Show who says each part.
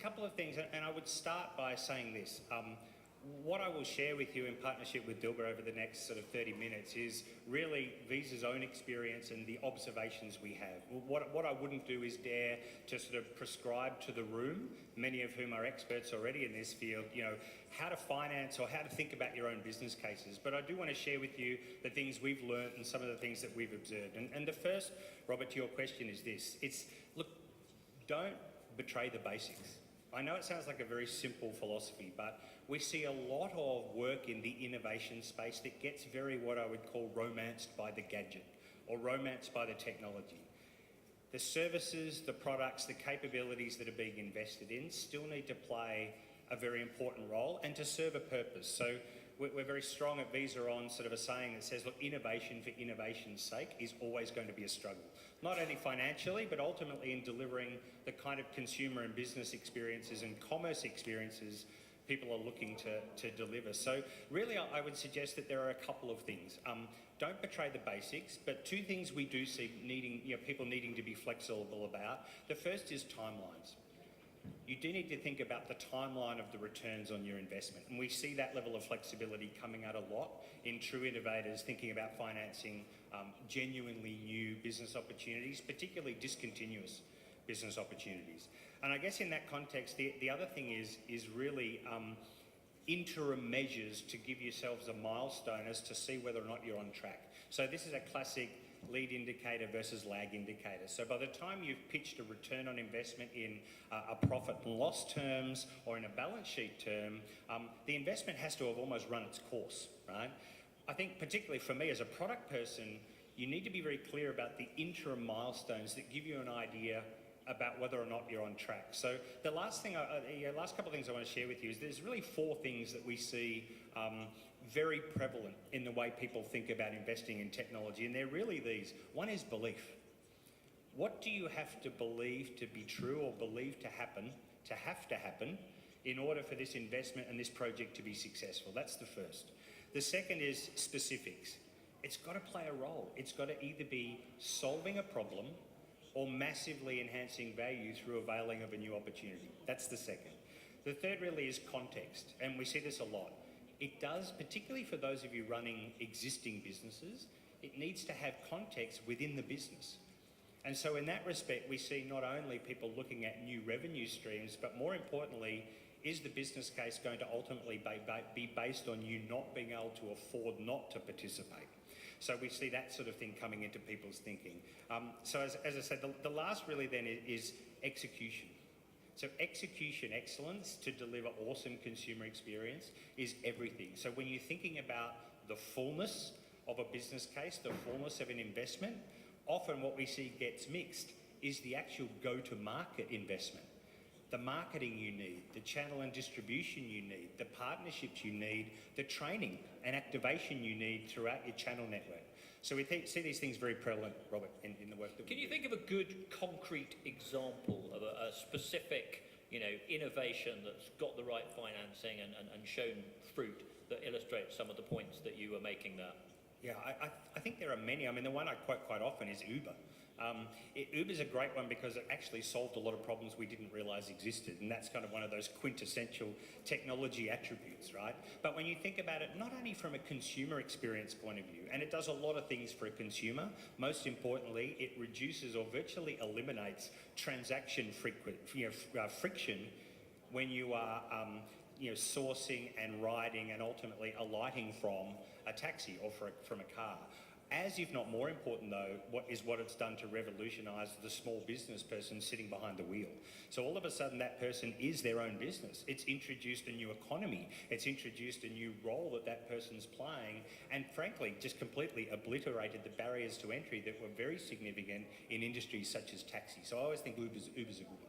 Speaker 1: couple of things, and I would start by saying this. What I will share with you in partnership with Dilber over the next sort of 30 minutes is really Visa's own experience and the observations we have. What I wouldn't do is dare to sort of prescribe to the room, many of whom are experts already in this field, you know, how to finance or how to think about your own business cases. But I do want to share with you the things we've learned and some of the things that we've observed. And the first, Robert, to your question is this. Look, don't betray the basics. I know it sounds like a very simple philosophy, but we see a lot of work in the innovation space that gets very what I would call romanced by the gadget or romanced by the technology. The services, the products, the capabilities that are being invested in still need to play a very important role and to serve a purpose. So we're very strong at Visa on sort of a saying that says, look, innovation for innovation's sake is always going to be a struggle. Not only financially, but ultimately in delivering the kind of consumer and business experiences and commerce experiences people are looking to deliver. So really, I would suggest that there are a couple of things. Don't betray the basics, but two things we do see people needing to be flexible about. The first is timelines. You do need to think about the timeline of the returns on your investment. And we see that level of flexibility coming out a lot in true innovators thinking about financing genuinely new business opportunities, particularly discontinuous business opportunities. And I guess in that context, the other thing is really interim measures to give yourselves a milestone as to see whether or not you're on track. So this is a classic lead indicator versus lag indicator. So by the time you've pitched a return on investment in a profit and loss terms or in a balance sheet term, the investment has to have almost run its course, right? I think particularly for me as a product person, you need to be very clear about the interim milestones that give you an idea about whether or not you're on track. So the last couple of things I want to share with you is there's really four things that we see very prevalent in the way people think about investing in technology, and they're really these. One is belief. What do you have to believe to be true or believe to have to happen in order for this investment and this project to be successful? That's the first. The second is specifics. It's got to play a role. It's got to either be solving a problem or massively enhancing value through availing of a new opportunity. That's the second. The third really is context, and we see this a lot. It does, particularly for those of you running existing businesses, it needs to have context within the business. And so in that respect, we see not only people looking at new revenue streams, but more importantly, is the business case going to ultimately be based on you not being able to afford not to participate? So we see that sort of thing coming into people's thinking. So as I said, the last really then is execution. So execution excellence to deliver awesome consumer experience is everything. So when you're thinking about the fullness of a business case, the fullness of an investment, often what we see gets mixed is the actual go-to-market investment. The marketing you need, the channel and distribution you need, the partnerships you need, the training and activation you need throughout your channel network. So we see these things very prevalent, Robert, in the work that we do.
Speaker 2: Can you think of a good concrete example of a specific, innovation that's got the right financing and shown fruit that illustrates some of the points that you were making there?
Speaker 1: Yeah, I think there are many. I mean, the one I quote quite often is Uber. Uber's a great one because it actually solved a lot of problems we didn't realise existed, and that's kind of one of those quintessential technology attributes, right? But when you think about it, not only from a consumer experience point of view, and it does a lot of things for a consumer, most importantly, it reduces or virtually eliminates transaction friction when you are sourcing and riding and ultimately alighting from a taxi or from a car. As if not more important though, what it's done to revolutionise the small business person sitting behind the wheel. So all of a sudden that person is their own business. It's introduced a new economy. It's introduced a new role that person's playing, and frankly just completely obliterated the barriers to entry that were very significant in industries such as taxi. So I always think Uber's a good one.